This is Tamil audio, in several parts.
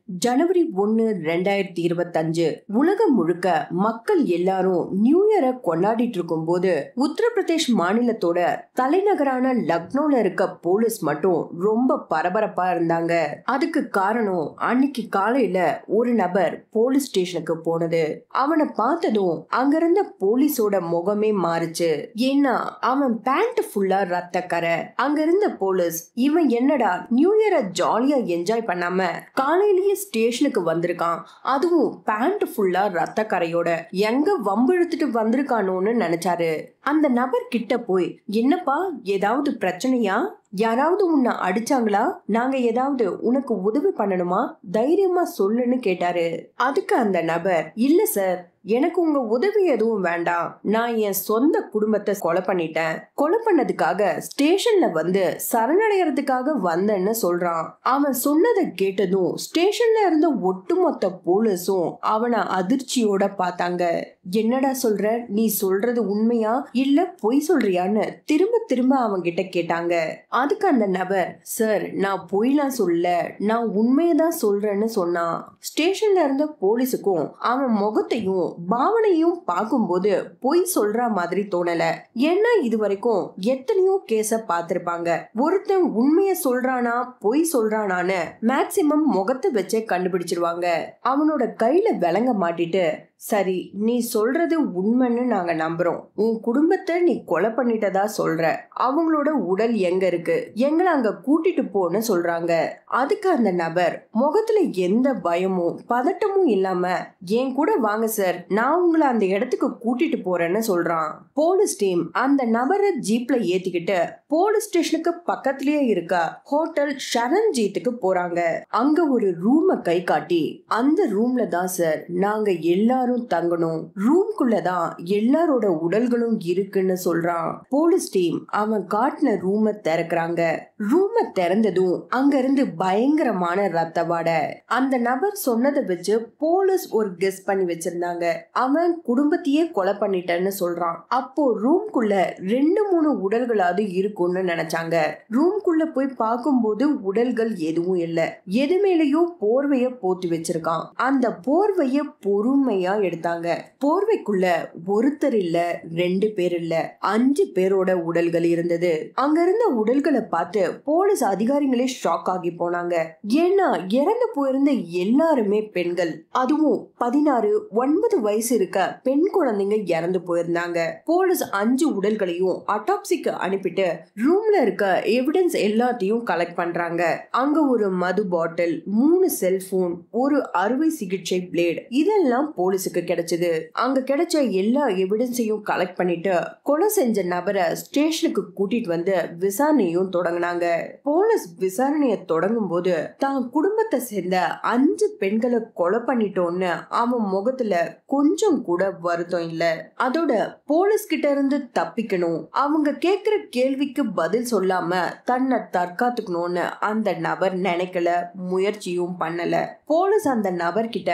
ஜனவரி 1, 2025 உலகம் முழுக்க மக்கள் எல்லாரும் நியூ இயரை கொண்டாடிட்டு இருக்கும் போது உத்தரப்பிரதேஷ் மாநிலத்தோட தலைநகரான லக்னோல இருக்க போலீஸ் மட்டும் ரொம்ப பரபரப்பா இருந்தாங்க. அதுக்கு காரணம் அன்னைக்கு காலையில ஒரு நபர் போலீஸ் ஸ்டேஷனுக்கு போனது. அவனை பார்த்ததும் அங்கிருந்த போலீஸோட முகமே மாறுச்சு. ஏன்னா அவன் பேண்ட் ஃபுல்லா ரத்த கரை. அங்க இருந்த போலீஸ் இவன் என்னடா நியூ இயரை ஜாலியா என்ஜாய் பண்ணாம காலையிலேயே ஸ்டேஷனுக்கு வந்திருக்கான், அதுவும் பேண்ட் ஃபுல்லா ரத்த கரையோட, எங்க வம்பு இழுத்துட்டு வந்திருக்கானோன்னு நினைச்சாரு. அந்த நபர் கிட்ட போய், என்னப்பா ஏதாவது பிரச்சனையா, யாராவது உன்னை அடிச்சாங்களா, நாங்க ஏதாவது உனக்கு உதவி பண்ணணுமா, தைரியமா சொல்லுன்னு கேட்டாரு. அதுக்கு அந்த நபர், இல்ல சார், எனக்கு உங்க உதவி எதுவும் வேண்டாம், நான் என் சொந்த குடும்பத்தை கொலை பண்ணிட்டேன், கொலை பண்ணதுக்காக ஸ்டேஷன்ல வந்து சரணடைகிறதுக்காக வந்தேன்னு சொல்றான். அவன் சொன்னதை கேட்டதும் ஸ்டேஷன்ல இருந்த ஒட்டுமொத்த போலீஸும் அவனை அதிர்ச்சியோட பார்த்தாங்க. என்னடா சொல்ற, நீ சொல்றது உண்மையா இல்ல பொய் சொல்றியான்னு திரும்ப திரும்ப அவங்க கிட்ட கேட்டாங்க. அதுக்கு அந்த நபர், சார் நான் பொய்லாம் சொல்ல, நான் உண்மையதான் சொல்றேன்னு சொன்னான். ஸ்டேஷன்ல இருந்த போலீஸுக்கும் அவன் முகத்தையும் பாவனையும் பார்க்கும்போது பொய் சொல்ற மாதிரி தோணல. ஏன்னா இது வரைக்கும் எத்தனையோ கேஸ பார்த்திருப்பாங்க. ஒருத்தன் உண்மைய சொல்றானா பொய் சொல்றானான்னு மேக்சிமம் முகத்தை வச்சே கண்டுபிடிச்சிருவாங்க. அவனோட கையில விளங்க மாட்டிட்டு, சரி நீ சொல்றது உண்மைன்னு நாங்க நம்புறோம், உன் குடும்பத்தை நீ கொலை பண்ணிட்டதா சொல்ற, அவங்களோட உடல் எங்க இருக்கு, எங்களை அங்க கூட்டிட்டு போன்னு சொல்றாங்க. அதுக்கு அந்த நபர் முகத்துல எந்த பயமும் பதட்டமும் இல்லாம, என் கூட வாங்க சார், நான் உங்களை அந்த இடத்துக்கு கூட்டிட்டு போறேன்னு சொல்றான். போலீஸ் டீம் அந்த நபரை ஜீப்ல ஏத்திக்கிட்டு போலீஸ் ஸ்டேஷனுக்கு பக்கத்திலேயே இருக்க ஹோட்டல் ஷரண்ஜீத்துக்கு போறாங்க. அங்க ஒரு ரூமை கை காட்டி, அந்த ரூம்ல தான் சார் நாங்க எல்லாரும் தங்கணும், ரூம்குள்ளதான் எல்லாரோட உடல்களும் இருக்குன்னு சொல்றான். போலீஸ் டீம் அவன் காட்டின ரூமை திறக்கிறாங்க. ரூமை திறந்ததும் அங்க இருந்து பயங்கரமான ரத்த வாடை. அந்த நபர் சொன்னதை வச்சு போலீஸ் ஒரு கெஸ் பண்ணி வச்சிருந்தாங்க, அவன் குடும்பத்தையே கொலை பண்ணிட்டேன்னு சொல்றான். அப்போ ரூம்குள்ள 2-3 உடல்களாவது இருக்கும்னு நினைச்சாங்க. ரூம்குள்ள போய் பார்க்கும்போது உடல்கள் எதுவும் இல்ல. எது மேலேயோ போர்வைய போத்தி வச்சிருக்கான். அந்த போர்வைய பொறுமையா எடுத்தாங்க. போர்வைக்குள்ள ஒருத்தர் இல்ல, 2 பேர் இல்ல, 5 பேரோட உடல்கள் இருந்தது. அங்க இருந்த உடல்களை பார்த்து போலீஸ் அதிகாரிகளே ஷாக் ஆகி போனாங்க. ஏன்னா இறந்து போயிருந்த எல்லாருமே பெண்கள், அதுவும் 16, 9 வயசு இருக்க பெண் குழந்தைங்க இறந்து போயிருந்தாங்க. போலீஸ் 5 உடல்களையும் அட்டாப்சிக்கு அனுப்பிட்டு ரூம்ல இருக்க எவிடன்ஸ் எல்லாத்தையும் கலெக்ட் பண்றாங்க. அங்க ஒரு மது பாட்டில், 3 செல்போன், ஒரு அறுவை சிகிச்சை பிளேட், இதெல்லாம் போலீஸுக்கு கிடைச்சது. அங்க கிடைச்ச எல்லா எவிடன்ஸையும் கலெக்ட் பண்ணிட்டு கொலை செஞ்ச நபரை ஸ்டேஷனுக்கு கூட்டிட்டு வந்து விசாரணையும் தொடங்கினாங்க. போலீஸ் விசாரணையை தொடங்கும் போது தான் குடும்பத்தை சேர்ந்த 5 பெண்களை கொலை பண்ணிட்டோன்னு அவன் முகத்துல கொஞ்சம் கூட வருத்தம் இல்ல. அதோட போலீஸ் கிட்ட இருந்து தப்பிக்கணும், அவங்க கேக்குற கேள்விக்கு பதில் சொல்லாம தன்னை தற்காத்துக்கணும்னு அந்த நபர் நினைக்கல, முயற்சியும் பண்ணல. போலீஸ் அந்த நபர் கிட்ட,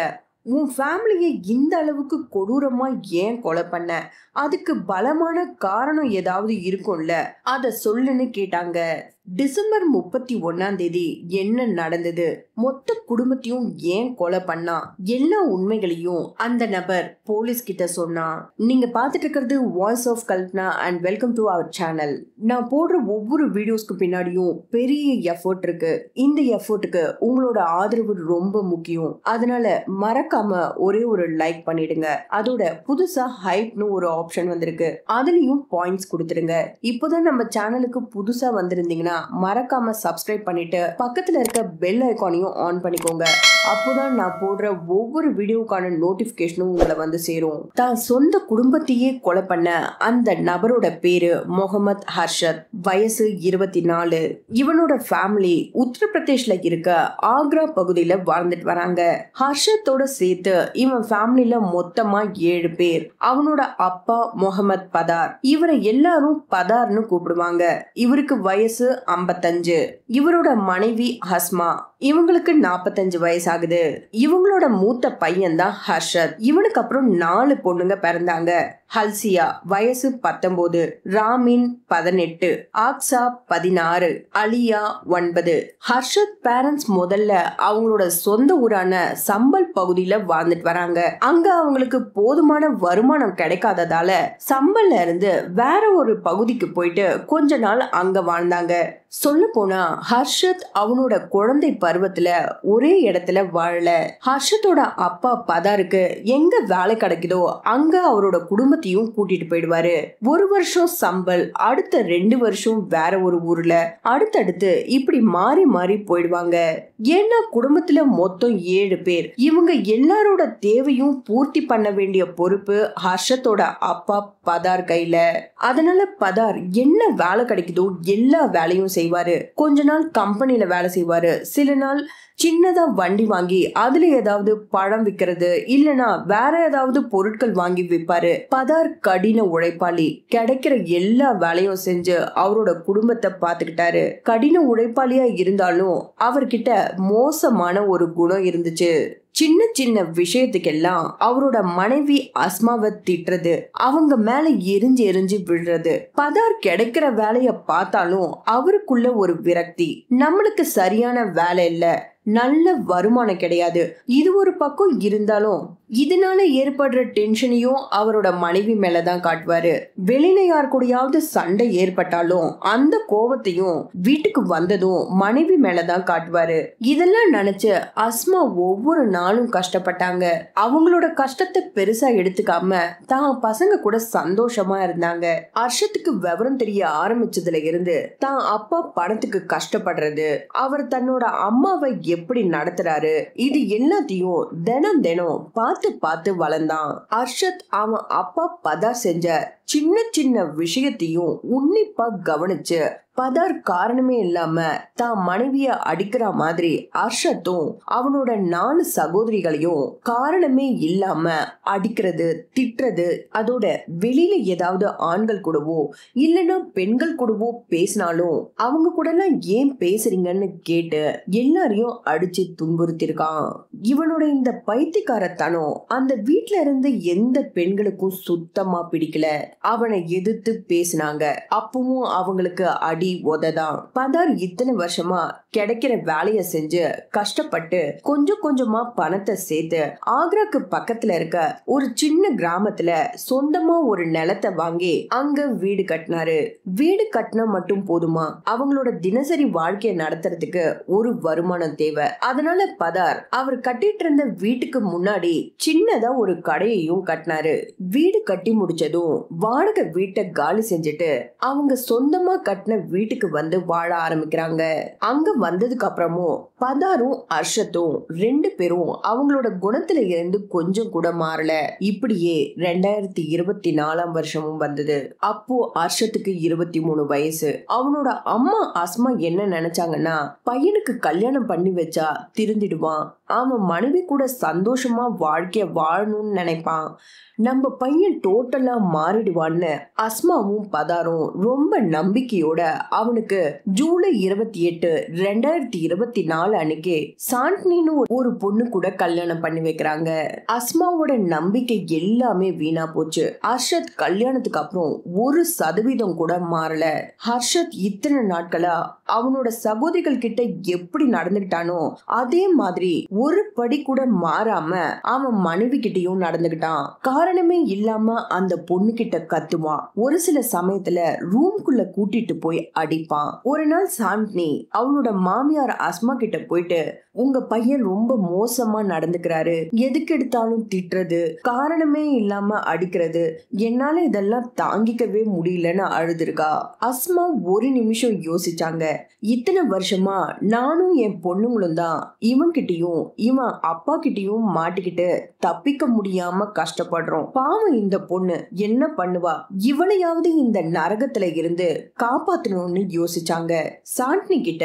உன் ஃபேமிலியை இந்த அளவுக்கு கொடூரமா ஏன் கொலை பண்ண, அதுக்கு பலமான காரணம் ஏதாவது இருக்கும்ல, அத சொல்லுன்னு கேட்டாங்க. டிசம்பர் 31 என்ன நடந்தது, மொத்த குடும்பத்தையும் ஏன் கொலை பண்ணா, எல்லா உண்மைகளையும் அந்த நபர் போலீஸ் கிட்ட சொன்னா. நீங்க பாத்துட்டு இருக்கிறது voice of Kalpana and welcome to our channel. நான் போடுற ஒவ்வொரு வீடியோஸ்க்கு பின்னாடியும் பெரிய எஃபர்ட் இருக்கு. இந்த எஃபர்ட்டுக்கு உங்களோட ஆதரவு ரொம்ப முக்கியம். அதனால மறக்காம ஒரே ஒரு லைக் பண்ணிடுங்க. அதோட புதுசா ஹைப்னு ஒரு ஆப்ஷன் வந்திருக்கு, அதுலயும் பாயிண்ட்ஸ் கொடுத்துருங்க. இப்போதான் நம்ம சேனலுக்கு புதுசா வந்திருந்தீங்கன்னா மறக்காம சப்ஸ்கிரைப் பண்ணிட்டு பக்கத்துல இருக்க பெல் ஐகானையும் ஆன் பண்ணிக்கோங்க. அப்போதான் நான் போடுற ஒவ்வொரு வீடியோக்கான நோட்டிபிகேஷனும் உங்களை வந்து சேரும். தான் சொந்த குடும்பத்தையே கொலை பண்ண அந்த நபரோட பேரு முகமது ஹர்ஷத், வயசு 24. இவனோட ஃபேமிலி உத்தரப்பிரதேஷ்ல இருக்க ஆக்ரா பகுதியில வாழ்ந்துட்டு வராங்க. ஹர்ஷத்தோட சேர்த்து இவன் ஃபேமிலில மொத்தமா 7 பேர். அவனோட அப்பா முகமது பதார், இவரை எல்லாரும் பதார்னு கூப்பிடுவாங்க. இவருக்கு வயசு 55. இவரோட மனைவி ஹஸ்மா, இவங்களுக்கு 45 வயசு ஆகுது. இவங்களோட மூத்த பையன் தான் ஹர்ஷத். இவனுக்கு அப்புறம் 4 பொண்ணுங்க பிறந்தாங்க. ஹல்சியா வயசு 19, ராமின் 18, ஆக்ஸா 16, அலியா 9. ஹர்ஷத் பேரண்ட்ஸ் முதல்ல அவங்களோட சொந்த ஊரான சம்பல் பகுதியில வாழ்ந்துட்டு வராங்க. அங்க அவங்களுக்கு போதுமான வருமானம் கிடைக்காததால சம்பல்ல இருந்து வேற ஒரு பகுதிக்கு போயிட்டு கொஞ்ச நாள் அங்க வாழ்ந்தாங்க. சொல்ல போனா ஹர்ஷத் அவனோட குழந்தை பருவத்துல ஒரே இடத்துல வாழல. ஹர்ஷத்தோட அப்பா பதாருக்கு எங்க வேலை கிடைக்குதோ அங்க அவரோட குடும்பத்தையும் கூட்டிட்டு போயிடுவாரு. ஒரு வருஷம் சம்பல், அடுத்த 2 வருஷம் வேற ஒரு ஊர்ல, அடுத்தடுத்து இப்படி மாறி மாறி போயிடுவாங்க. ஏன்னா குடும்பத்துல மொத்தம் 7 பேர். இவங்க எல்லாரோட தேவையும் பூர்த்தி பண்ண வேண்டிய பொறுப்பு ஹர்ஷத்தோட அப்பா பதார் கையில. அதனால பதார் என்ன வேலை கிடைக்குதோ எல்லா வேலையும் செய்வாரு. கொஞ்ச நாள் கம்பெனில வேலை செய்வாரு. சில நாள் சின்னதா வண்டி வாங்கி அதுல ஏதாவது பழம் விக்கிறது, இல்லனா வேற ஏதாவது பொருட்கள் வாங்கி விற்பாரு. பதார் கடின உழைப்பாளி. கிடைக்கிற எல்லா வேலையும் செஞ்சு அவரோட குடும்பத்தை பாத்துக்கிட்டாரு. கடின உழைப்பாளியா இருந்தாலும் அவர்கிட்ட மோசமான ஒரு குணம் இருந்துச்சு. சின்ன சின்ன விஷயத்துக்கெல்லாம் அவரோட மனைவி அஸ்மாவை திட்டுறது, அவங்க மேல எரிஞ்சு எரிஞ்சு விழுறது. பதார் கிடைக்கிற வேலைய பார்த்தாலும் அவருக்குள்ள ஒரு விரக்தி. நம்மளுக்கு சரியான வேலை இல்ல, நல்ல வருமானம் கிடையாது. இது ஒரு பக்கம் இருந்தாலும் இதனால ஏற்படுற டென்ஷனையும் அவரோட மனைவி மேலதான் காட்டுவாரு. வெளியில யார் கூடயாவது சண்டை ஏற்பட்டாலும் அந்த கோபத்தையும் வீட்டுக்கு வந்ததும் மனைவி மேலதான் காட்டுவாரு. இதெல்லாம் நினைச்சு அஸ்மா ஒவ்வொரு நாளும் கஷ்டப்பட்டாங்க. அவங்களோட கஷ்டத்தை பெருசா எடுத்துக்காம தான் பசங்க கூட சந்தோஷமா இருந்தாங்க. ஹர்ஷத்துக்கு விவரம் தெரிய ஆரம்பிச்சதுல இருந்து தான் அப்பா பணத்துக்கு கஷ்டப்படுறது, அவர் தன்னோட அம்மாவை எப்படி நடத்துறாரு, இது எல்லாத்தையும் தினம் தினம் பார்த்து பார்த்து வளர்ந்தான். ஹர்ஷத் அவன் அப்பா பதார் செஞ்ச சின்ன சின்ன விஷயத்தையும் உன்னிப்பா கவனிச்சு பதார் காரணமே இல்லாம தான் மனைவிய அடிக்கிற மாதிரி ஹர்ஷத்தும் அவனோட 4 சகோதரிகளையும் காரணமே இல்லாம அடிக்கிறது, திட்டுறது. அதோட வெளியில ஏதாவது ஆண்கள் கூடவோ இல்லைன்னா பெண்கள் கூடவோ பேசினாலும் அவங்க கூட எல்லாம் ஏன் பேசுறீங்கன்னு கேட்டு எல்லாரையும் அடிச்சு துன்புறுத்திருக்கான். இவனோட இந்த பைத்தியக்காரத்தனம் அந்த வீட்டுல இருந்து எந்த பெண்களுக்கும் சுத்தமா பிடிக்கல. அவனை எதிர்த்து பேசினாங்க. அப்பவும் அவங்களுக்கு அடி உததான். பதார் இத்தனை வருஷமா கிடைக்கிற வேலைய செஞ்சு கஷ்டப்பட்டு கொஞ்சம் கொஞ்சமா பணத்தை சேர்த்து ஆக்ராக்கு பக்கத்துல இருக்க ஒரு சின்ன கிராமத்துல சொந்தமா ஒரு நிலத்தை வாங்கி அங்க வீடு கட்டினாரு. வீடு கட்டினா மட்டும் போதுமா? அவங்களோட தினசரி வாழ்க்கையை நடத்துறதுக்கு ஒரு வருமானம் தேவை. அதனால பதார் அவர் கட்டிட்டு இருந்த வீட்டுக்கு முன்னாடி சின்னதா ஒரு கடையையும் கட்டினாரு. வீடு கட்டி முடிச்சதும் வாடகை வீட்டை காலி செஞ்சுட்டு அவங்க சொந்தமா கட்டின வீட்டுக்கு வந்து வாழ ஆரம்பிக்கிறாங்க. அங்க வந்ததுக்கு அப்புறமும் பதாரும் ஹர்ஷத்தும் 2 பேரும் அவங்களோட குணத்துல இருந்து கொஞ்சம் கூட மாறல. இப்படியே 2024 வருஷமும் வந்தது. அப்போ ஹர்ஷத்துக்கு 23 வயசு. அவனோட அம்மா அஸ்மா என்ன நினைச்சாங்கன்னா, பையனுக்கு கல்யாணம் பண்ணி வச்சா திருந்திடுவான், அவன் மனைவி கூட சந்தோஷமா வாழ்க்கைய வாழணும்னு நினைப்பான், நம்ம பையன் டோட்டலா மாறிடுவான்னு அஸ்மாவும் பதாரும் ரொம்ப நம்பிக்கையோட அவனுக்கு ஜூலை 28, 2024 அன்னைக்கு சாண்ட்னின்னு ஒரு பொண்ணு கூட கல்யாணம் பண்ணி வைக்கிறாங்க. அஸ்மாவோட நம்பிக்கை எல்லாமே வீணா போச்சு. ஹர்ஷத் கல்யாணத்துக்கு அப்புறம் 1% கூட மாறல. ஹர்ஷத் இத்தனை நாட்களா அவனோட சகோதரிகள் கிட்ட எப்படி நடந்துகிட்டானோ அதே மாதிரி ஒரு படி கூட மாறாம அவன் மனைவி கிட்டையும் நடந்துகிட்டான். காரணமே இல்லாம அந்த பொண்ணு கிட்ட கத்துவான். ஒரு சில சமயத்துல ரூம்குள்ள கூட்டிட்டு போய் அடிப்பான். ஒரு நாள் சாண்ட்னி அவனோட மாமியார் அஸ்மா கிட்ட போயிட்டு, உங்க பையன் ரொம்ப மோசமா நடந்துக்கிறாரு, எதுக்கு எடுத்தாலும் திட்டுறது, காரணமே இல்லாம அடிக்கிறது, என்னால இதெல்லாம் தாங்கிக்கவே முடியலன்னு அழுதுருக்கா. அஸ்மா ஒரு நிமிஷம் யோசிச்சாங்க. இத்தனை வருஷமா நானும் என் பொண்ணுங்களும் தான் இவன் கிட்டயும் இவன் அப்பா கிட்டயும் மாட்டிக்கிட்டு தப்பிக்க முடியாம கஷ்டப்படுறோம். பாவம் இந்த பொண்ணு என்ன பண்ணுவா, இவளையாவது இந்த நரகத்துல இருந்து காப்பாத்தணும்னு யோசிச்சாங்க. சாண்ட்னி கிட்ட,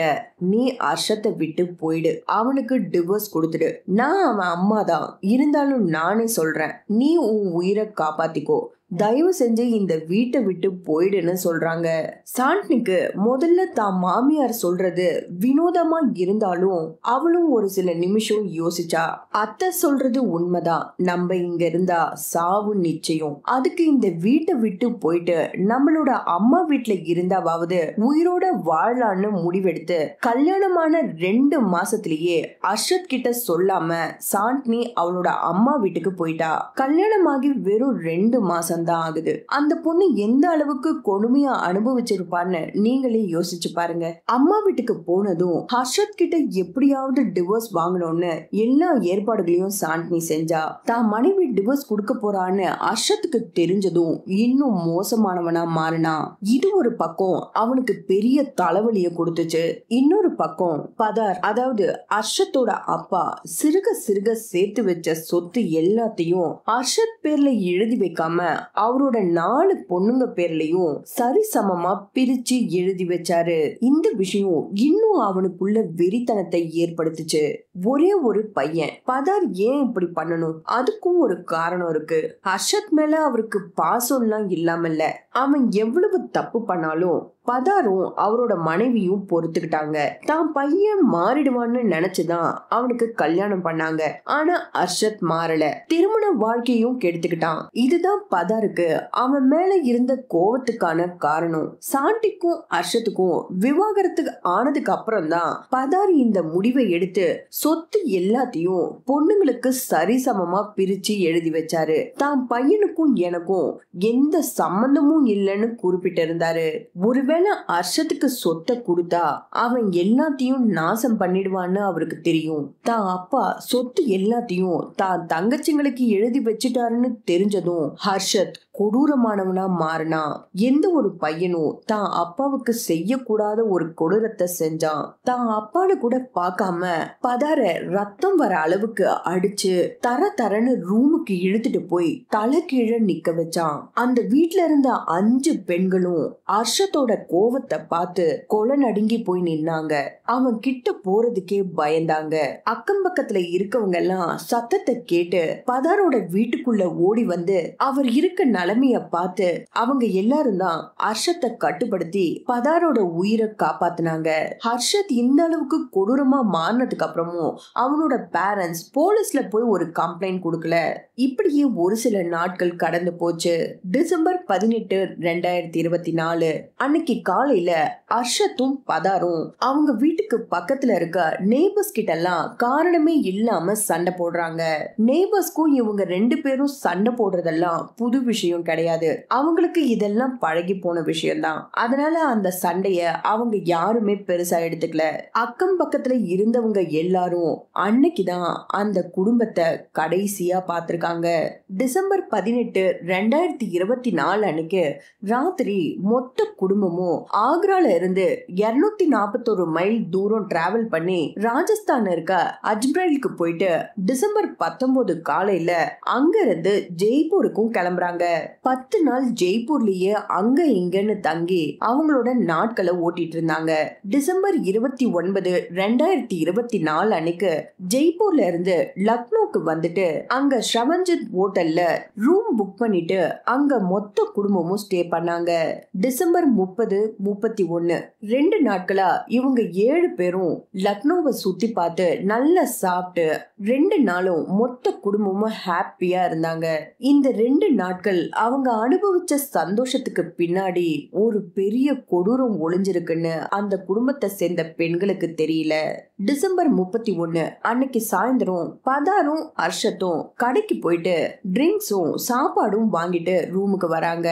நீ ஹர்ஷத்தை விட்டு போயிடு, அவனுக்கு டிவோர்ஸ் கொடுத்துடு, நான் அவன் அம்மா தான் இருந்தாலும் நானே சொல்றேன், நீ உன் உயிரை காப்பாத்திக்கோ, தயவு செஞ்சு இந்த வீட்டை விட்டு போயிடுன்னு சொல்றாங்க. சாண்ட்னிக்கு முதல்ல தான் மாமியார் சொல்றது வினோதமா இருந்தாலும் அவளும் ஒரு சில நிமிஷம் யோசிச்சா. அத்தை சொல்றது உண்மைதான், நம்ம இங்க இருந்தா சாவு நிச்சயம். அதுக்கு இந்த வீட்டை விட்டு போயிட்டு நம்மளோட அம்மா வீட்டுல இருந்தாவது உயிரோட வாழலான்னு முடிவெடுத்து கல்யாணமான 2 மாசத்திலேயே அர்ஷத் கிட்ட சொல்லாம சாண்ட்னி அவளோட அம்மா வீட்டுக்கு போயிட்டா. கல்யாணமாகி வெறும் 2 மாசம் தான் ஆகுது. அந்த பொண்ணு எந்த அளவுக்கு கொடுமையா அனுபவிச்சிருப்பான்னு நீங்களே யோசிச்சு பாருங்க. அம்மா வீட்டுக்கு போனதும் ஹர்ஷத் கிட்ட எப்படியாவது டிவோர்ஸ் வாங்கணும்னு எல்லா ஏற்பாடுகளையும் சாண்ட்னி செஞ்சா. தான் மனைவி டிவோர்ஸ் கொடுக்க போறான்னு ஹர்ஷத்துக்கு தெரிஞ்சதும் இன்னும் மோசமானவனா மாறினா. இது ஒரு பக்கம் அவனுக்கு பெரிய தலைவலிய கொடுத்துச்சு. இன்னொரு பக்கம் பதார், அதாவது ஹர்ஷத்தோட அப்பா சிறுக சிறுக சேர்த்து வச்ச சொத்து எல்லாத்தையும் ஹர்ஷத் பேர்ல எழுதி வைக்காம அவரோட 4 பொண்ணுங்க பேர்லயும் சரிசமமா பிரிச்சு எழுதி வச்சாரு. இந்த விஷயம் இன்னும் அவனுக்குள்ள வெறித்தனத்தை ஏற்படுத்துச்சு. ஒரே ஒரு பையன். பதார் ஏன் இப்படி பண்ணணும்? அதுக்கும் ஒரு காரணம் இருக்கு. ஹர்ஷத் மேல அவருக்கு பாசம்லாம் இல்லாமல்ல, அவன் எவ்வளவு தப்பு பண்ணாலும் பதாரும் அவரோட மனைவியும் பொறுத்துக்கிட்டாங்க. தான் பையன் மாறிடுவான்னு நினைச்சுதான் அவனுக்கு கல்யாணம் பண்ணாங்க. ஆனா ஹர்ஷத் மாறல, திருமண வாழ்க்கையும் கெடுத்துக்கிட்டான். இதுதான் பதாருக்கு அவன் மேல இருந்த கோவத்துக்கான காரணம். சாண்டிக்கும் ஹர்ஷத்துக்கும் விவாகரத்துக்கு ஆனதுக்கு அப்புறம் தான் பதார் இந்த முடிவை எடுத்து சொத்து எல்லாத்தையும் பொண்ணுங்களுக்கு சரிசமமா பிரிச்சு எழுதி வச்சாரு. தான் பையனுக்கும் எனக்கும் எந்த சம்பந்தமும் இல்லைன்னு குறிப்பிட்டு இருந்தாரு. ஒருவேளை ஹர்ஷத்துக்கு சொத்தை கொடுத்தா அவன் எல்லாத்தையும் நாசம் பண்ணிடுவான்னு அவருக்கு தெரியும். தான் அப்பா சொத்து எல்லாத்தையும் தான் தங்கச்சிங்களுக்கு எழுதி வச்சுட்டாருன்னு தெரிஞ்சதும் ஹர்ஷத் கொடூரமானவனா மாறினா. எந்த ஒரு பையனும் தான் அப்பாவுக்கு செய்யக்கூடாத ஒரு கொடூரத்தை செஞ்சான். தான் அப்பான்னு கூட பார்க்காம பதார ரத்தம் வர அளவுக்கு அடிச்சு தர தரன்னு ரூமுக்கு இழுத்துட்டு போய் தலை கீழே நிக்க வச்சான். அந்த வீட்டுல இருந்த 5 பெண்களும் ஹர்ஷத்தோட கோவத்தை பார்த்து கொலை நடுங்கி போய் நின்னாங்க. அவன் கிட்ட போறதுக்கே பயந்தாங்க. அக்கம் பக்கத்துல இருக்கவங்க எல்லாம் சத்தத்தை கேட்டு பதாரோட வீட்டுக்குள்ள ஓடி வந்து அவர் இருக்க நிலைமைய பார்த்து அவங்க எல்லாரும் தான் ஹர்ஷத்தை கட்டுப்படுத்தி பதாரோட உயிரை காப்பாத்தினாங்க. ஹர்ஷத் இந்த அளவுக்கு கொடூரமா மாறினதுக்கு அப்புறமும் அவனோட பேரண்ட்ஸ் போலீஸ்ல போய் ஒரு கம்ப்ளைண்ட் கொடுக்கல. இப்படியே ஒரு சில நாட்கள் கடந்து போச்சு. டிசம்பர் 18, 2024 அன்னைக்கு காலையில ஹர்ஷத்தும் பதாரும் அவங்க வீட்டுக்கு பக்கத்துல இருக்க நெய்பர்ஸ் கிட்ட எல்லாம் காரணமே இல்லாம சண்டை போடுறாங்க. நெய்பர்ஸ்க்கும் இவங்க 2 பேரும் சண்டை போடுறதெல்லாம் புது விஷயம் கிடையாது. அவங்களுக்கு இதெல்லாம் பழகி போன விஷயம் தான். அதனால அந்த சண்டைய அவங்க யாருமே பெருசா எடுத்துக்கல. அக்கம் பக்கத்துல இருந்தவங்க எல்லாரும் அன்னைக்குதான் அந்த குடும்பத்தை கடைசியா பார்த்திருக்காங்க. டிசம்பர் 18, 2024 அன்னைக்கு ராத்திரி மொத்த குடும்பமும் ஆக்ரால இருந்து 241 மைல் தூரம் டிராவல் பண்ணி ராஜஸ்தான் இருக்க அஜ்மீருக்கு போயிட்டு டிசம்பர் 19 காலையில அங்க இருந்து ஜெய்ப்பூருக்கும் கிளம்புறாங்க. 10 நாள் ஜெய்ப்பூர்லயே அங்க இங்கன்னு தங்கி அவங்களோட நாட்களை ஓட்டிட்டு இருந்தாங்க. டிசம்பர் 29, 2024 அன்னைக்கு ஜெய்ப்பூர்ல இருந்து லக்னோக்கு வந்துட்டு அங்க ஷவன்ஜித் ஹோட்டல்ல ரூம் புக் பண்ணிட்டு அங்க மொத்த குடும்பமும் ஸ்டே பண்ணாங்க. டிசம்பர் 30, 31 2 நாட்களா இவங்க 7 பேரும் லக்னோவை சுத்தி பார்த்து நல்லா சாப்பிட்டு 2 நாளும் மொத்த குடும்பமும் ஹாப்பியா இருந்தாங்க. இந்த 2 நாட்கள் அவங்க அனுபவிச்ச சந்தோஷத்துக்கு பின்னாடி ஒரு பெரிய கொடூரம் ஒளிஞ்சிருக்குன்னு அந்த குடும்பத்தை சேர்ந்த பெண்களுக்கு தெரியல. டிசம்பர் 31 அன்னைக்கு சாயந்தரம் பதாரும் ஹர்ஷத்தும் கடைக்கு போயிட்டு ட்ரிங்க்ஸும் சாப்பாடும் வாங்கிட்டு ரூமுக்கு வராங்க.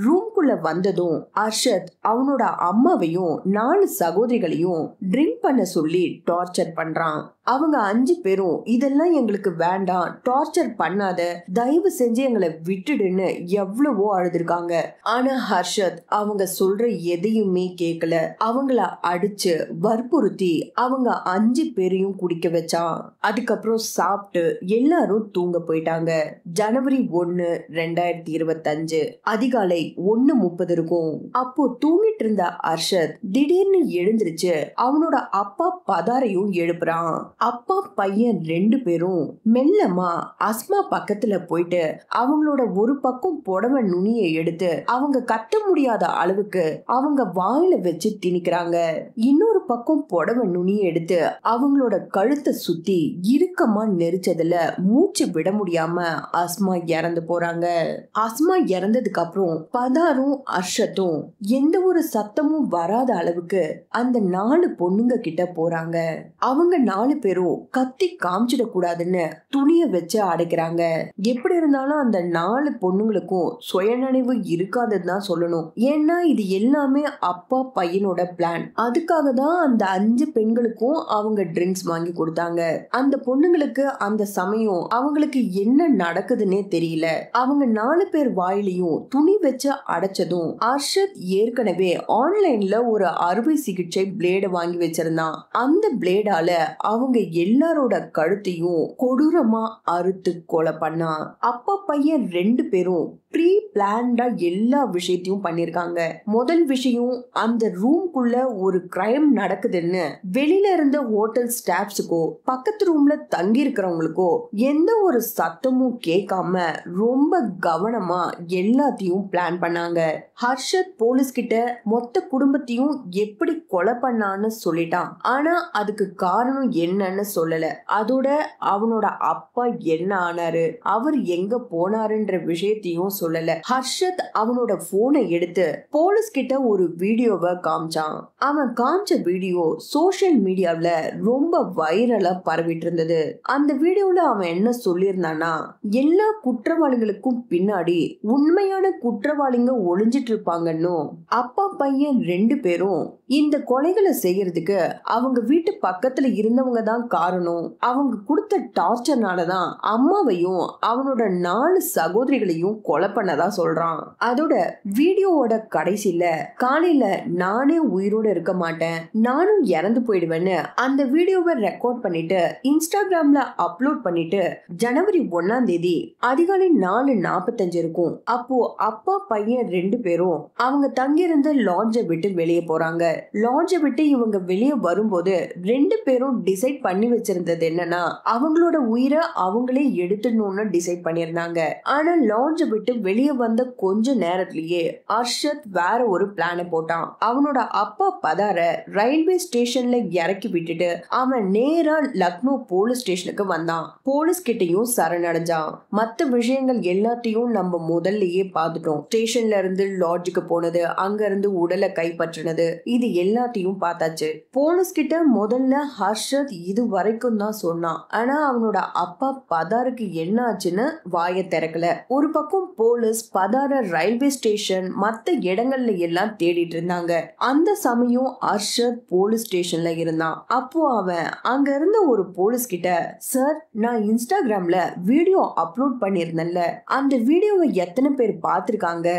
ரூம்குள்ள வந்ததும் ஹர்ஷத் அவனோட அம்மாவையும் 4 சகோதரிகளையும் ட்ரிங்க் பண்ண சொல்லி டார்ச்சர் பண்றான். அவங்க 5 பேரும் இதெல்லாம் எங்களுக்கு வேண்டாம், டார்ச்சர் பண்ணாத, தயவு செஞ்சு எங்களை விட்டுடுன்னு எவ்வளவோ அழுதுருக்காங்க. ஆனா ஹர்ஷத் அவங்க சொல்ற எதையுமே கேட்கல. அவங்கள அடிச்சு வற்புறுத்தி அவங்க 5 பேரையும் குடிக்க வச்சான். அதுக்கப்புறம் சாப்பிட்டு எல்லாரும் தூங்க போயிட்டாங்க. ஜனவரி 1, 2025 அதிகாலை 1:30 இருக்கும். அப்போ தூங்கிட்டு இருந்த அர்ஷத் திடீர்னு எழுந்திருச்சு அவனோட அப்பா பதாரையும் எழுப்புறான். அப்பா பையன் 2 பேரும் மெல்லமா அஸ்மா பக்கத்துல போயிட்டு அவங்களோட ஒரு பக்கம் புடவை நுனியை எடுத்து அவங்க கத்த முடியாத அளவுக்கு அவங்க வாயில வச்சு திணிக்கிறாங்க. இன்னொரு பக்கம் புடவை நுனியை எடுத்து அவங்களோட கழுத்தை சுத்தி இறுக்கமா நெரிச்சதுல மூச்சு விட முடியாம அஸ்மா இறந்து போறாங்க. அஸ்மா இறந்ததுக்கு அப்புறம் பதாரும் அர்ஷத்தும் எந்த ஒரு சத்தமும் வராத அளவுக்கு அந்த 4 பொண்ணுங்க கிட்ட போறாங்க. அவங்க 4 பேரும் கத்தி காமிச்சிட கூடாதுன்னு துணிய வச்சு அடைக்கிறாங்க. எப்படி இருந்தாலும் அந்த 4 பொண்ணுங்களுக்கும் சுயநினைவு இருக்காதுன்னு தான் சொல்லணும். ஏன்னா இது எல்லாமே அப்பா பையனோட பிளான். அதுக்காக தான் அந்த 5 பெண்களுக்கும் அவங்க ட்ரிங்க்ஸ் வாங்கி கொடுத்தாங்க. அந்த பொண்ணுங்களுக்கு அந்த சமயம் அவங்களுக்கு என்ன நடக்குதுன்னே தெரியல. அவங்க 4 பேர் வாயிலையும் துணி வச்சு அடைச்சதும் அர்ஷத் ஏற்கனவே ஆன்லைன்ல ஒரு அறுவை சிகிச்சை பிளேட வாங்கி வச்சிருந்தான். அந்த பிளேடால அவங்க எல்லாரோட கழுத்தையும் கொடூரமா அறுத்து கொலை பண்ணான். அப்பா பையன் 2 பேரும் ப்ரீ பிளான்டா எல்லா விஷயத்தையும் பண்ணிருக்காங்க. முதல் விஷயம், அந்த ரூம்குள்ள ஒரு கிரைம் நடக்குதுன்னு வெளியில இருந்த ஹோட்டல் ஸ்டாஃப்ஸுக்கோ பக்கத்து ரூம்ல தங்கி இருக்கிறவங்களுக்கோ எந்த ஒரு சத்தமும் கேட்காம ரொம்ப கவனமா எல்லாத்தையும் பிளான் பண்ணாங்க. ஹர்ஷத் போலீஸ் கிட்ட மொத்த குடும்பத்தையும் எப்படி கொலை பண்ணான்னு சொல்லிட்டான். ஆனா அதுக்கு காரணம் என்னன்னு சொல்லல. அதோட அவனோட அப்பா என்ன ஆனாரு, அவர் எங்க போனாருன்ற விஷயத்தையும் சொல்லல. ஹர்ஷத் அவனோட போனை எடுத்து போலீஸ் கிட்ட ஒரு வீடியோவை காமிச்சான். அவன் காமிச்ச வீடியோ சோசியல் மீடியாவில் ரொம்ப வைரலா பரவிட்டு இருந்தது. அந்த வீடியோல அவன் என்ன சொல்லியிருந்தானா, எல்லா குற்றவாளிகளுக்கும் பின்னாடி உண்மையான குற்றவாளிங்க ஒளிஞ்சிட்டு இருப்பாங்கன்னு. அப்பா பையன் 2 பேரும் இந்த கொலைகளை செய்யறதுக்கு அவங்க வீட்டு பக்கத்துல இருந்தவங்க தான் காரணம். அவங்க கொடுத்த டார்ச்சர்னாலதான் அம்மாவையும் அவனோட 4 சகோதரிகளையும் கொலை பண்ணதா சொல்றான். அதோட வீடியோவோட கடைசியில காலையில நானே உயிரோட இருக்க மாட்டேன், நானும் இறந்து போயிடுவேன்னு அந்த வீடியோவை ரெக்கார்ட் பண்ணிட்டு இன்ஸ்டாகிராம்ல அப்லோட் பண்ணிட்டு ஜனவரி 1ஆம் தேதி அதிகாலை 4:45 இருக்கும். அப்போ அப்பா பையன் 2 பேரும் அவங்க தங்கியிருந்த லாட்ஜை விட்டு வெளியே போறாங்க. லாட்ஜை விட்டு இவங்க வெளியே வரும்போது 2 பேரும் டிசைட் பண்ணி வச்சிருந்தது என்னன்னா, அவங்களோட உயிரை அவங்களே எடுத்துடணும்னு டிசைட் பண்ணிருந்தாங்க. ஆனா லாட்ஜை விட்டு வெளியே வந்த கொஞ்ச நேரத்திலேயே அர்ஷத் வேற ஒரு பிளானை போட்டான். அவனோட அப்பா பதார ரயில்வே ஸ்டேஷன்ல இறக்கி விட்டுட்டு அவன் நேரா லக்னோ போலீஸ் ஸ்டேஷனுக்கு வந்தான். போலீஸ் கிட்டையும் சரணடைஞ்சான். மத்த விஷயங்கள் எல்லாத்தையும் நம்ம முதல்லயே பார்த்துட்டோம். ஸ்டேஷன்ல இருந்து லாட்ஜுக்கு போனது, அங்க இருந்து உடலை கைப்பற்றினது, இது எல்லாத்தையும் பார்த்தாச்சு. போலீஸ் கிட்ட முதல்ல ஹர்ஷத் இது வரைக்கும் தான் சொன்னான். ஆனா அவனோட அப்பா பதாருக்கு என்ன ஆச்சுன்னு வாயை திறக்கல. ஒரு பக்கம் போலீஸ் பதார ரயில்வே ஸ்டேஷன் மத்த இடங்கள்ல எல்லாம் தேடிட்டு இருந்தாங்க. அந்த சமயம் அர்ஷத் போலீஸ் ஸ்டேஷன்ல இருந்தான். அப்போ அவன் அங்க இருந்த ஒரு போலீஸ் கிட்ட, சார், நான் இன்ஸ்டாகிராம்ல வீடியோ அப்லோட் பண்ணிருந்தேன்ல, அந்த வீடியோவை எத்தனை பேர் பார்த்திருக்காங்க,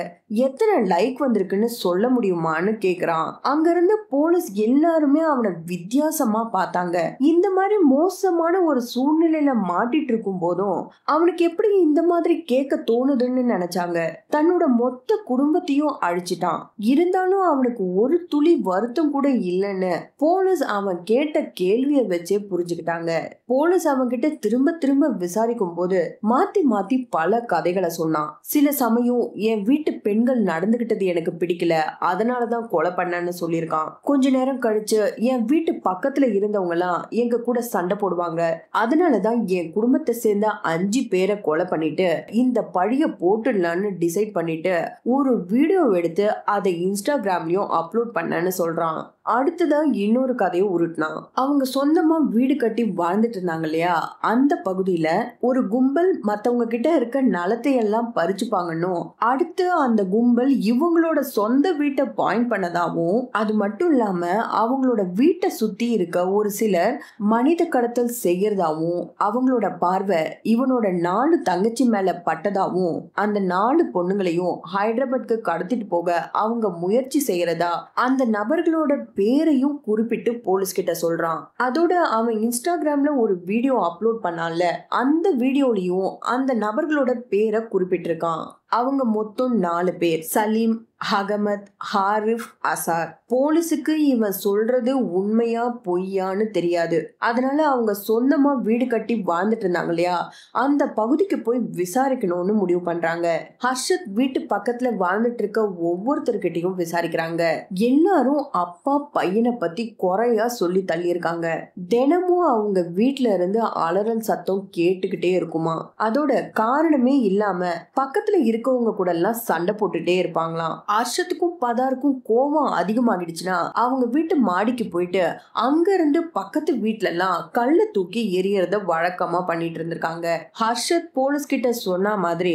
எத்தனை லைக் வந்திருக்குன்னு சொல்ல முடியுமான்னு கேக்குறான். அங்க இருந்த போலீஸ் எல்லாருமே அவனை வித்தியாசமா பார்த்தாங்க. இந்த மாதிரி மோசமான ஒரு சூழ்நிலையில மாட்டிட்டு இருக்கும் போதும் அவனுக்கு எப்படி இந்த மாதிரி கேட்க தோணுதுன்னு நினைச்சாங்க. தன்னோட மொத்த குடும்பத்தையும் அழிச்சிட்டான். இருந்தாலும் அவனுக்கு ஒரு துளி வருத்தம் கூட இல்லைன்னு போலீஸ் அவன் கேட்ட கேள்விய வச்சே புரிஞ்சுக்கிட்டாங்க. போலீஸ் அவன் கிட்ட திரும்ப திரும்ப விசாரிக்கும் போது மாத்தி மாத்தி பல கதைகளை சொன்னான். சில சமயம் என் வீட்டு பெண்கள் நடந்துகிட்டது எனக்கு பிடிக்கல, அதனாலதான் கொலை பண்ணன்னு சொல்லியிருக்கான். கொஞ்ச நேரம் கழிச்சு என் வீட்டு பக்கத்துல இருந்தவங்க எல்லாம் எங்க கூட சண்டை போடுவாங்க, அதனாலதான் என் குடும்பத்தை சேர்ந்த 5 பேரை கொலை பண்ணிட்டு இந்த பழிய போட்டுடலான்னு டிசைட் பண்ணிட்டு ஒரு வீடியோ எடுத்து அதை இன்ஸ்டாகிராம்லயும் அப்லோட் பண்ணன்னு சொல்றான். அடுத்ததான் இன்னொரு கதையை உருட்டினான். அவங்க சொந்தமா வீடு கட்டி வாழ்ந்துட்டு இருந்தாங்க இல்லையா, அந்த பகுதியில ஒரு கும்பல் மத்தவங்க கிட்ட இருக்க நலத்தை எல்லாம் பறிச்சுப்பாங்கன்னு அடுத்து அந்த கும்பல் இவங்களோட சொந்த வீட்டை பாயிண்ட் பண்ணதாவும், அது மட்டும் இல்லாம அவங்களோட வீட்டை சுத்தி இருக்க ஒரு சிலர் மனித கடத்தல் செய்யறதாவும் அவங்களோட பார்வை இவனோட 4 தங்கச்சி மேல பட்டதாவும் அந்த 4 பொண்ணுங்களையும் ஹைதராபாத்க்கு கடத்திட்டு போக அவங்க முயற்சி செய்யறதா அந்த நபர்களோட பேரையும் குறிப்பிட்டு போலீஸ் கிட்ட சொல்றான். அதோட அவன் இன்ஸ்டாகிராம்ல ஒரு வீடியோ அப்லோட் பண்ணான்ல, அந்த வீடியோலயும் அந்த நபர்களோட பேரை குறிப்பிட்டிருக்கான். அவங்க மொத்தம் 4 பேர். சலீம், அகமத், ஹாரிஃப், அசார். போலீஸுக்கு இவன் சொல்றது உண்மையா பொய்யான்னு தெரியாது. அதனால அவங்க சொந்தமா வீடு கட்டி வாழ்ந்துட்டு இருந்தாங்க இல்லையா, அந்த பகுதிக்கு போய் விசாரிக்கணும்னு முடிவு பண்றாங்க. ஹர்ஷத் வீட்டு பக்கத்துல வாழ்ந்துட்டு இருக்க ஒவ்வொருத்தர்கிட்டையும் விசாரிக்கிறாங்க. எல்லாரும் அப்பா பையனை பத்தி குறையா சொல்லி தள்ளி இருக்காங்க. தினமும் அவங்க வீட்டுல இருந்து அலறல் சத்தம் கேட்டுக்கிட்டே இருக்குமா. அதோட காரணமே இல்லாம பக்கத்துல இருக்கவங்க கூட எல்லாம் சண்டை போட்டுட்டே இருப்பாங்களாம். ஹர்ஷத்துக்கும் பதாருக்கும் கோபம் அதிகமாகிடுச்சுன்னா அவங்க வீட்டு மாடிக்கு போயிட்டு அங்க இருந்து பக்கத்து வீட்டுல எல்லாம் கல்ல தூக்கி எரியறத வழக்கமா பண்ணிட்டு இருந்திருக்காங்க. ஹர்ஷத் போலீஸ் கிட்ட சொன்ன மாதிரி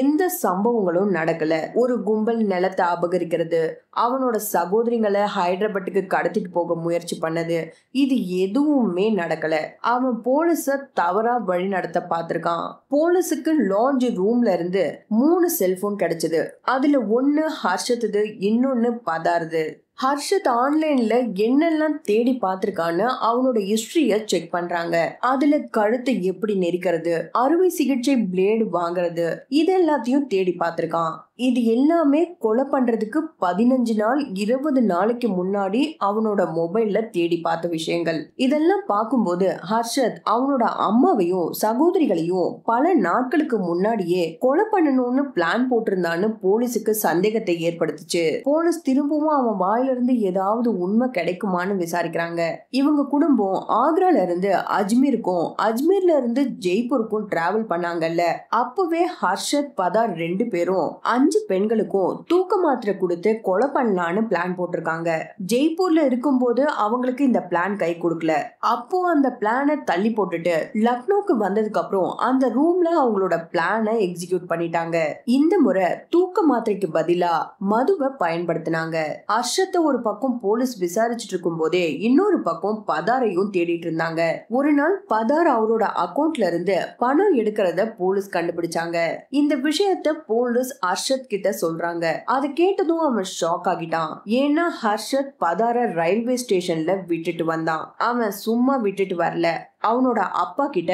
எந்த சம்பவங்களும் நடக்கல. ஒரு கும்பல் நிலத்தை அபகரிக்கிறது, அவனோட சகோதரிகளை ஹைதராபாத்துக்கு கடத்திட்டு போக முயற்சி பண்ணது, இது எதுவுமே நடக்கல. அவன் போலீஸ தவறா வழி நடத்த பார்த்திருக்கான். போலீஸுக்கு லாட்ஜ் ரூம்ல இருந்து 3 செல்போன் கிடைச்சது. அதுல ஒன்னு ஹர்ஷத்துது, இன்னொன்னு பதாருது. ஹர்ஷத் ஆன்லைன்ல என்னெல்லாம் தேடி பார்த்திருக்கான்னு அவனோட ஹிஸ்டரிய செக் பண்றாங்க. அதுல கழுத்தை எப்படி நெரிக்கிறது, அறுவை சிகிச்சை பிளேடு வாங்குறது, இது எல்லாத்தையும் தேடி பார்த்திருக்கான். இது எல்லாமே கொலை பண்றதுக்கு 15 நாள் 20 நாளைக்கு முன்னாடி அவனோட மொபைல்ல தேடி பார்த்த விஷயங்கள். இதெல்லாம் பார்க்கும்போது ஹர்ஷத் அவனோட அம்மாவையும் சகோதரிகளையும் பல நாட்களுக்கு முன்னாடியே கொலை பண்ணணும்னு பிளான் போட்டிருந்தான்னு போலீஸுக்கு சந்தேகத்தை ஏற்படுத்துச்சு. போலீஸ் திரும்பவும் அவன் வாயில இருந்து ஏதாவது உண்மை கிடைக்குமான்னு விசாரிக்கிறாங்க. இவங்க குடும்பம் ஆக்ரால இருந்து அஜ்மீருக்கும் அஜ்மீர்ல இருந்து ஜெய்ப்பூருக்கும் டிராவல் பண்ணாங்கல்ல, அப்பவே ஹர்ஷத் பதார் 2 பேரும் 5 பெண்களுக்கும் தூக்க மாத்திரை கொடுத்து கொலை பண்ணலான்னு பிளான் போட்டிருக்காங்க. ஜெய்ப்பூர்ல இருக்கும் போது அவங்களுக்கு இந்த பிளான் கை கொடுக்கல. அப்போ அந்த பிளானை தள்ளி போட்டுட்டு லக்னோக்கு வந்ததுக்கு அப்புறம் அந்த ரூம்ல அவங்களோட பிளானை எக்ஸிக்யூட் பண்ணிட்டாங்க. இந்த முறை தூக்க மாத்திரைக்கு பதிலா மதுவை பயன்படுத்தினாங்க. ஹர்ஷத்தை ஒரு பக்கம் போலீஸ் விசாரிச்சுட்டு இருக்கும் போதே இன்னொரு பக்கம் பதாரையும் தேடிட்டு இருந்தாங்க. ஒரு நாள் பதார் அவரோட அக்கவுண்ட்ல இருந்து பணம் எடுக்கிறத போலீஸ் கண்டுபிடிச்சாங்க. இந்த விஷயத்த போலீஸ் ஹர்ஷத் கிட்ட சொல்றாங்க. அதை கேட்டதும் அவன் ஷாக் ஆகிட்டான். ஏன்னா ஹர்ஷத் பதார ரயில்வே ஸ்டேஷன்ல விட்டுட்டு வந்தான். அவன் சும்மா விட்டுட்டு வரல. அவனோட அப்பா கிட்ட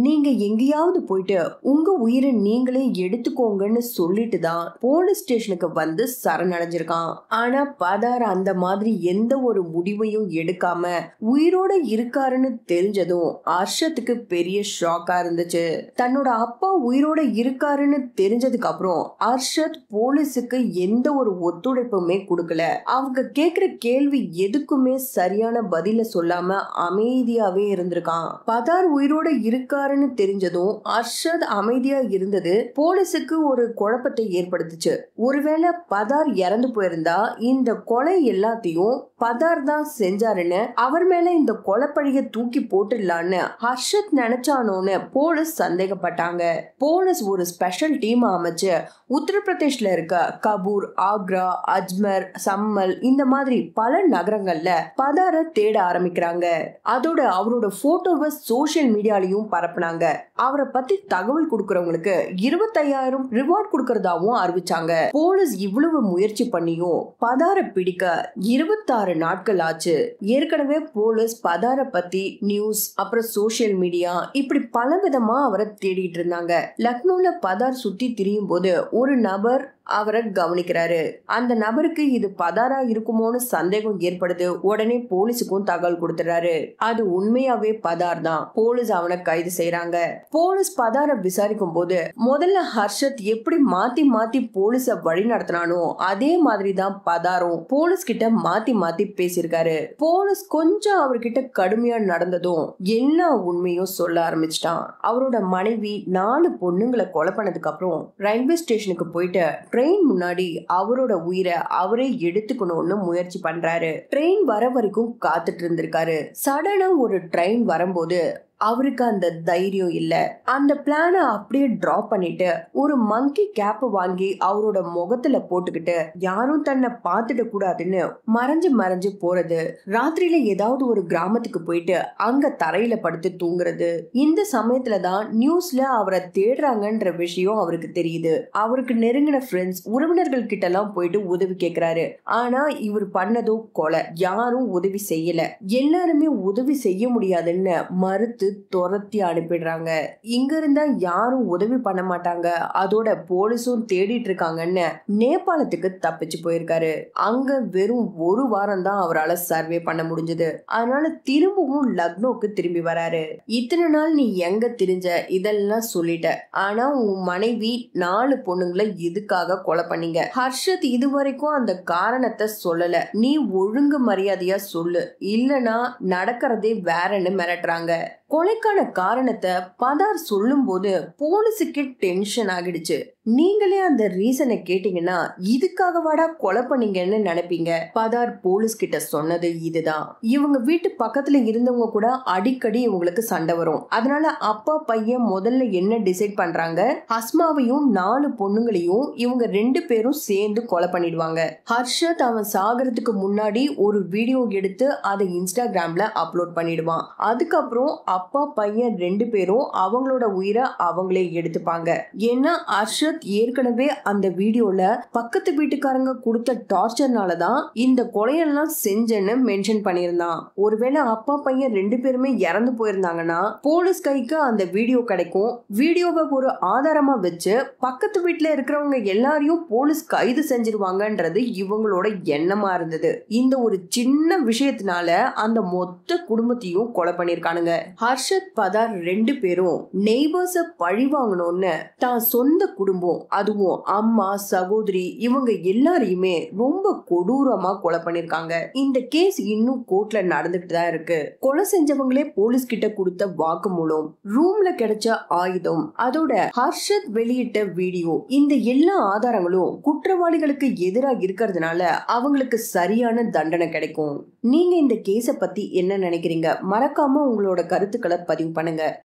நீங்க எங்கேயாவது போயிட்டு உங்க உயிரை நீங்களே எடுத்துக்கோங்கன்னு சொல்லிட்டு தான் போலீஸ் ஸ்டேஷனுக்கு வந்து சரணடைஞ்சிருக்கான். ஆனா பதார் அந்த மாதிரி எந்த ஒரு முடிவையும் எடுக்காம உயிரோட இருக்காருன்னு தெரிஞ்சதும் ஹர்ஷத்துக்கு பெரிய ஷாக்கா இருந்துச்சு. தன்னோட அப்பா உயிரோட இருக்காருன்னு தெரிஞ்சதுக்கு அப்புறம் ஹர்ஷத் போலீஸுக்கு எந்த ஒரு ஒத்துழைப்புமே கொடுக்கல. அவங்க கேக்குற கேள்வி எதுக்குமே சரியான பதில சொல்லாம அமைதியாவே இருந்திருக்கான். பதார் உயிரோட இருக்காருன்னு தெரிஞ்சதும் ஹர்ஷத் அமைதியா இருந்தது போலீஸுக்கு ஒரு குழப்பத்தை ஏற்படுத்துச்சு. ஒருவேளை பதார் இறந்து போயிருந்தா இந்த கொலை எல்லாத்தையும் பதார் தான் செஞ்சாருன்னு அவர் மேல இந்த கொலைப்பழிய தூக்கி போட்டுடலான்னு ஹர்ஷத் நினைச்சானோன்னு போலீஸ் சந்தேகப்பட்டாங்க. போலீஸ் ஒரு ஸ்பெஷல் டீம் அமைச்சு உத்தரப்பிரதேஷ்ல இருக்க கபூர், ஆக்ரா, அஜ்மர், சம்மல் இந்த மாதிரி பல நகரங்கள்ல பதார தேட ஆரம்பிக்கிறாங்க. அதோட அவரோட போட்டோவை சோசியல் மீடியாலையும் பரப்புனாங்க. அவரை பத்தி தகவல் கொடுக்கறவங்களுக்கு 25,000 ரிவார்ட் கொடுக்கறதாவும் அறிவிச்சாங்க. போலீஸ் இவ்வளவு முயற்சி பண்ணியும் பதார பிடிக்க 26 நாட்கள் ஆச்சு. ஏற்கனவே போலீஸ் பதார பத்தி நியூஸ், அப்புறம் சோசியல் மீடியா இப்படி பல விதமா அவரை தேடிட்டு இருந்தாங்க. லக்னோல பதார் சுத்தி திரியும் போது ஒரு நபர் அவரை கவனிக்கிறாரு. அந்த நபருக்கு இது பதாரா இருக்குமோன்னு சந்தேகம் ஏற்படுது. உடனே போலீஸுக்கும் தகவல் கொடுத்துறாரு. அது உண்மையாவே பதார் தான். போலீஸ் அவனை கைது செய்யறாங்க. போலீஸ் பதார விசாரிக்கும் போது முதல்ல ஹர்ஷத் எப்படி மாத்தி மாத்தி போலீஸ வழி நடத்தினானோ அதே மாதிரிதான் பதாரும் போலீஸ் கிட்ட மாத்தி மாத்தி பேசியிருக்காரு. போலீஸ் கொஞ்சம் அவர்கிட்ட கடுமையா நடந்ததும் எல்லா உண்மையும் சொல்ல ஆரம்பிச்சிட்டான். அவரோட மனைவி 4 பொண்ணுங்களை கொலை பண்ணதுக்கு அப்புறம் ரயில்வே ஸ்டேஷனுக்கு போயிட்டு ட்ரெயின் முன்னாடி அவரோட உயிரை அவரே எடுத்துக்கணும்னு முயற்சி பண்றாரு. ட்ரெயின் வர வரைக்கும் காத்துட்டு இருந்திருக்காரு. சடனா ஒரு ட்ரெயின் வரும்போது அவருக்கு அந்த தைரியம் இல்ல. அந்த பிளான அப்படியே டிராப் பண்ணிட்டு ஒரு மங்கி கேப் வாங்கி அவரோட முகத்துல போட்டுக்கிட்டு யாரும் தன்னை பார்த்துட கூடாதுன்னு மறைஞ்சு மறைஞ்சு போறது, ராத்திரியில ஏதாவது ஒரு கிராமத்துக்கு போயிட்டு அங்க தரையில படுத்து தூங்குறது. இந்த சமயத்துலதான் நியூஸ்ல அவரை தேடுறாங்கன்ற விஷயம் அவருக்கு தெரியுது. அவருக்கு நெருங்கின ஃப்ரெண்ட்ஸ், உறவினர்கள் கிட்ட எல்லாம் போயிட்டு உதவி கேட்கிறாரு. ஆனா இவர் பண்ணதோ கொலை, யாரும் உதவி செய்யல. எல்லாருமே உதவி செய்ய முடியாதுன்னு மறுத்து துரத்தி அனுப்பிடுறாங்க. இங்க இருந்தா யாரும் உதவி பண்ண மாட்டாங்க, அதோட போலீஸும் தேடிட்டு இருக்காங்கன்னு நேபாளத்துக்கு தப்பிச்சு போயிருக்காரு. அங்க வெறும் ஒரு வாரம் தான் அவரால் சர்வே பண்ண முடிஞ்சது. அதனால திரும்பவும் லக்னோக்கு திரும்பி வராரு. இத்தனை நாள் நீ எங்க திரிஞ்ச இதெல்லாம் சொல்லிட்ட, ஆனா உன் மனைவி 4 பொண்ணுங்களை எதுக்காக கொலை பண்ணீங்க? ஹர்ஷத் இதுவரைக்கும் அந்த காரணத்தை சொல்லல. நீ ஒழுங்கு மரியாதையா சொல்லு, இல்லனா நடக்கிறதே வேறன்னு மிரட்டுறாங்க. கொலைக்கான காரணத்தை பதார் சொல்லும் போது போலீஸுக்கு டென்ஷன் ஆகிடுச்சு. நீங்களே அந்த ரீசனை கேட்டீங்கன்னா இதுக்காக வாடா கொலை பண்ணீங்கன்னு நினைப்பீங்க. பதார் போலீஸ் கிட்ட சொன்னது இதுதான். இவங்க வீட்டு பக்கத்துல இருந்தவங்க கூட அடிக்கடி இவங்களுக்கு சண்டை வரும். அதனால அப்பா பையன் முதல்ல என்ன டிசைட் பண்றாங்க, ஹஸ்மாவையும் 4 பொண்ணுங்களையும் இவங்க 2 பேரும் சேர்ந்து கொலை பண்ணிடுவாங்க. ஹர்ஷத் அவன் சாகிறதுக்கு முன்னாடி ஒரு வீடியோ எடுத்து அதை இன்ஸ்டாகிராம்ல அப்லோட் பண்ணிடுவான். அதுக்கப்புறம் அப்பா பையன் 2 பேரும் அவங்களோட உயிரை அவங்களே எடுத்துப்பாங்க. ஏன்னா ஹர்ஷத் ஏற்கனவே அந்த வீடியோல பக்கத்து வீட்டுக்காரங்க கொடுத்த டார்ச்சர்னாலதான் இந்த கொலையெல்லாம் செஞ்சேன்னு மென்ஷன் பண்ணியிருந்தான். ஒருவேளை அப்பா பையன் 2 பேருமே இறந்து போயிருந்தாங்கன்னா போலீஸ் கைக்கு அந்த வீடியோ கிடைக்கும். வீடியோவை ஒரு ஆதாரமா வச்சு பக்கத்து வீட்டுல இருக்கிறவங்க எல்லாரையும் போலீஸ் கைது செஞ்சிருவாங்கன்றது இவங்களோட எண்ணமா இருந்தது. இந்த ஒரு சின்ன விஷயத்தினால அந்த மொத்த குடும்பத்தையும் கொலை பண்ணிருக்கானுங்க. ஹர்ஷத் பதார் 2 பேரும் நெய்பர்ஸ பழி வாங்கணும்னு தான் சொந்த குடும்பம், அதுவும் அம்மா சகோதரி இவங்க எல்லாரையுமே ரொம்ப கொடூரமா கொலை பண்ணிருக்காங்க. இந்த கேஸ் இன்னும் கோர்ட்ல நடந்துட்டு தான் இருக்கு. கொலை செஞ்சவங்களே போலீஸ் கிட்ட கொடுத்த வாக்குமூலம், ரூம்ல கிடைச்ச ஆயுதம், அதோட ஹர்ஷத் வெளியிட்ட வீடியோ, இந்த எல்லா ஆதாரங்களும் குற்றவாளிகளுக்கு எதிராக இருக்கிறதுனால அவங்களுக்கு சரியான தண்டனை கிடைக்கும். நீங்க இந்த கேஸ பத்தி என்ன நினைக்கிறீங்க? மறக்காம உங்களோட கருத்துக்களை பதிவு பண்ணுங்க.